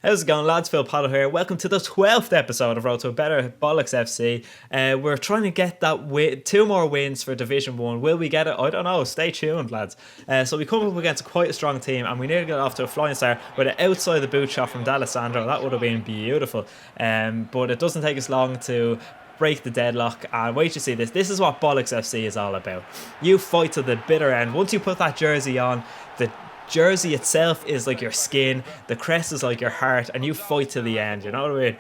How's it going, lads? Phil Potter here. Welcome to the 12th episode of Road to a Better Bollocks FC. We're trying to get that 2 more wins for Division 1. Will we get it? I don't know. Stay tuned, lads. So we come up against quite a strong team, and we nearly got off to a flying start with an outside the boot shot from D'Alessandro. That would have been beautiful. But it doesn't take us long to break the deadlock, and wait to see this. This is what Bollocks FC is all about. You fight to the bitter end. Once you put that jersey on, the jersey itself is like your skin, the crest is like your heart, and you fight to the end, you know what I mean?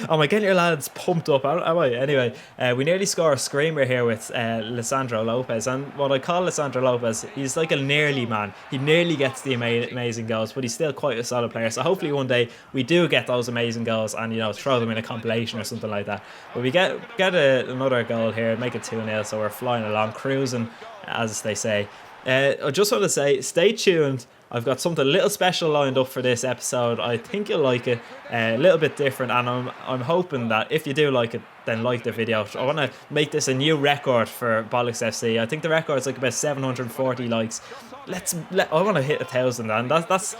Am I getting your lads pumped up? Am I? Anyway, we nearly score a screamer here with Lisandro Lopez, and what I call Lisandro Lopez, he's like a nearly man. He nearly gets the amazing goals, but he's still quite a solid player, so hopefully one day we do get those amazing goals and, you know, throw them in a compilation or something like that. But we get another goal here, make it 2-0, so we're flying along, cruising, as they say. I just want to say, stay tuned. I've got something a little special lined up for this episode. I think you'll like it, a little bit different, and I'm hoping that if you do like it, then like the video. I want to make this a new record for Bollocks FC. I think the record is like about 740 likes. I want to hit 1,000, and that's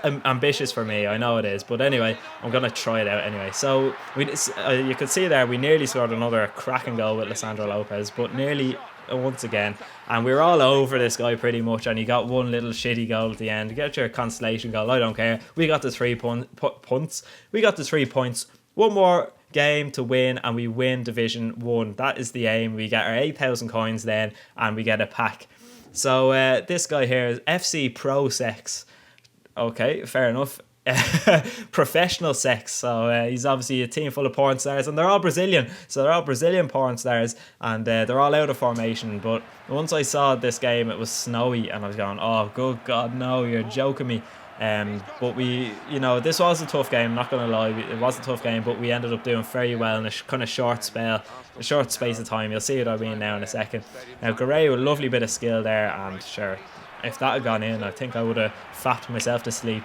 ambitious for me. I know it is, but anyway, I'm gonna try it out anyway. So you can see there, we nearly scored another cracking goal with Lisandro Lopez, but nearly once again, and we were all over this guy pretty much, and he got one little shitty goal at the end. Get your consolation goal, I don't care. We got the 3 punts. We got the 3 points. One more game to win, and we win Division 1. That is the aim. We get our 8,000 coins then, and we get a pack. So this guy here is FC Pro Sex. Okay, fair enough. Professional sex. So he's obviously a team full of porn stars, and they're all Brazilian. So they're all Brazilian porn stars, and they're all out of formation. But once I saw this game, it was snowy, and I was going, oh good God, no, you're joking me. But this was a tough game, not gonna lie, it was a tough game, but we ended up doing very well in a kind of short space of time. You'll see what I mean now in a second. Now Cabaye with a lovely bit of skill there, and sure, if that had gone in, I think I would have fapped myself to sleep.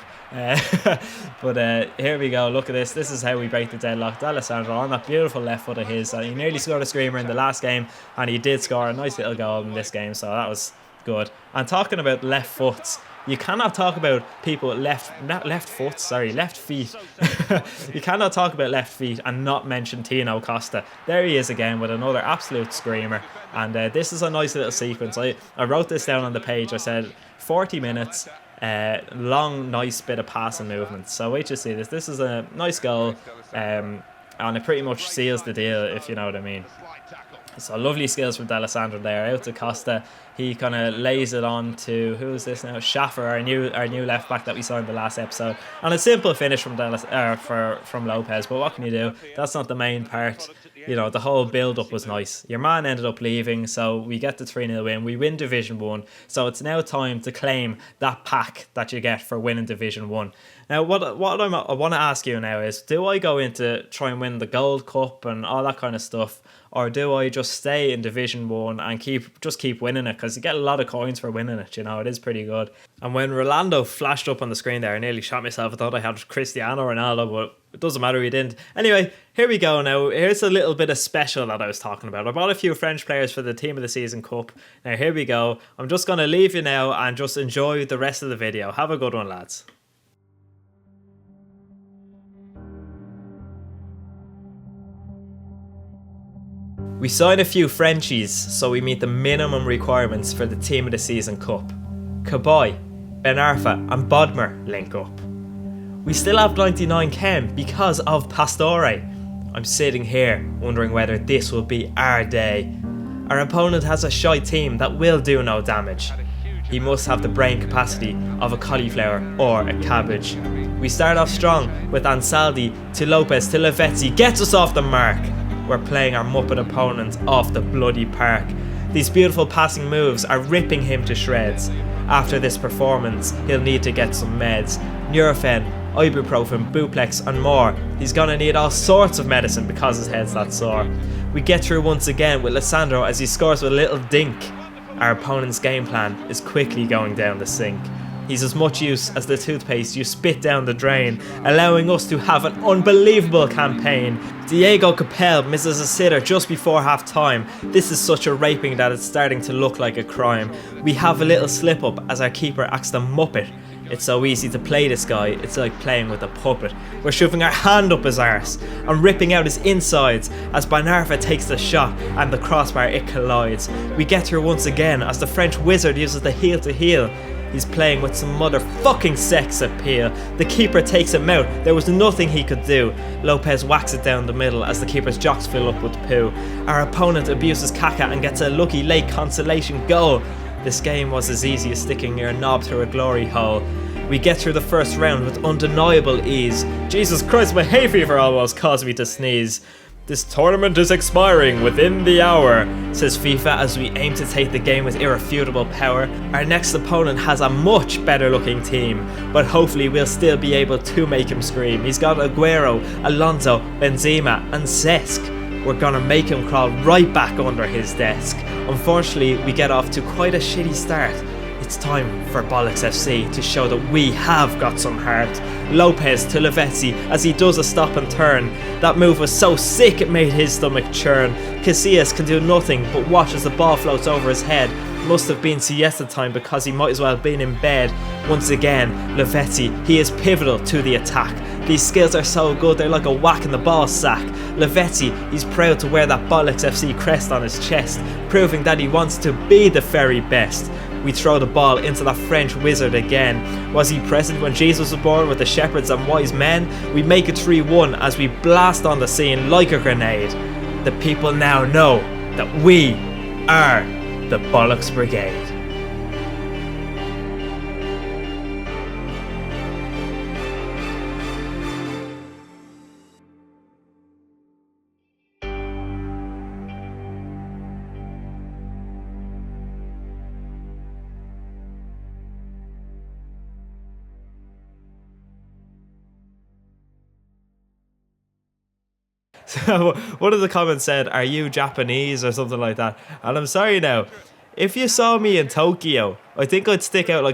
But here we go. Look at this. This is how we break the deadlock. D'Alessandro on that beautiful left foot of his. He nearly scored a screamer in the last game, and he did score a nice little goal in this game, so that was good. And talking about left foots, you cannot talk about people with left feet. You cannot talk about left feet and not mention Tino Costa. There he is again with another absolute screamer. And this is a nice little sequence. I wrote this down on the page. I said 40 minutes, long, nice bit of passing movement. So wait to see this. This is a nice goal, and it pretty much seals the deal, if you know what I mean. So lovely skills from D'Alessandro there, out to Costa. He kind of lays it on to, who is this now? Schaffer, our new left back that we saw in the last episode. And a simple finish from Lopez, but what can you do? That's not the main part. You know, the whole build-up was nice. Your man ended up leaving, so we get the 3-0 win. We win Division 1, so it's now time to claim that pack that you get for winning Division 1. Now, what I want to ask you now is, do I go into try and win the Gold Cup and all that kind of stuff, or do I just stay in Division 1 and keep winning it? Because you get a lot of coins for winning it, you know, it is pretty good. And when Rolando flashed up on the screen there, I nearly shot myself. I thought I had Cristiano Ronaldo, but it doesn't matter, he didn't. Anyway, here we go now. Here's a little bit of special that I was talking about. I bought a few French players for the Team of the Season Cup. Now, here we go. I'm just going to leave you now and just enjoy the rest of the video. Have a good one, lads. We sign a few Frenchies so we meet the minimum requirements for the Team of the Season Cup. Cabaye, Ben Arfa and Bodmer link up. We still have 99 chem because of Pastore. I'm sitting here wondering whether this will be our day. Our opponent has a shy team that will do no damage. He must have the brain capacity of a cauliflower or a cabbage. We start off strong with Ansaldi to Lopez to Lavezzi, gets us off the mark. We're playing our Muppet opponent off the bloody park. These beautiful passing moves are ripping him to shreds. After this performance, he'll need to get some meds. Nurofen, ibuprofen, Buplex and more. He's gonna need all sorts of medicine because his head's that sore. We get through once again with Lisandro as he scores with a little dink. Our opponent's game plan is quickly going down the sink. He's as much use as the toothpaste you spit down the drain, allowing us to have an unbelievable campaign. Diego Capel misses a sitter just before half time. This is such a raping that it's starting to look like a crime. We have a little slip up as our keeper acts the muppet. It's so easy to play this guy, it's like playing with a puppet. We're shoving our hand up his arse and ripping out his insides as Arfa takes the shot and the crossbar it collides. We get through once again as the French wizard uses the heel to heel. He's playing with some motherfucking sex appeal. The keeper takes him out. There was nothing he could do. Lopez whacks it down the middle as the keeper's jocks fill up with poo. Our opponent abuses Kaka and gets a lucky late consolation goal. This game was as easy as sticking your knob through a glory hole. We get through the first round with undeniable ease. Jesus Christ, my hay fever almost caused me to sneeze. This tournament is expiring within the hour, says FIFA as we aim to take the game with irrefutable power. Our next opponent has a much better looking team, but hopefully we'll still be able to make him scream. He's got Aguero, Alonso, Benzema and Cesc. We're gonna make him crawl right back under his desk. Unfortunately, we get off to quite a shitty start. It's time for Bollocks FC to show that we have got some heart. Lopez to Lavezzi as he does a stop and turn. That move was so sick it made his stomach churn. Casillas can do nothing but watch as the ball floats over his head. Must have been siesta time because he might as well have been in bed. Once again, Lavezzi, he is pivotal to the attack. These skills are so good, they're like a whack in the ball sack. Lavezzi, he's proud to wear that Bollocks FC crest on his chest, proving that he wants to be the very best. We throw the ball into that French wizard again. Was he present when Jesus was born with the shepherds and wise men? We make it 3-1 as we blast on the scene like a grenade. The people now know that we are the Bollocks Brigade. So one of the comments said, "Are you Japanese?" or something like that. And I'm sorry now, if you saw me in Tokyo, I think I'd stick out like a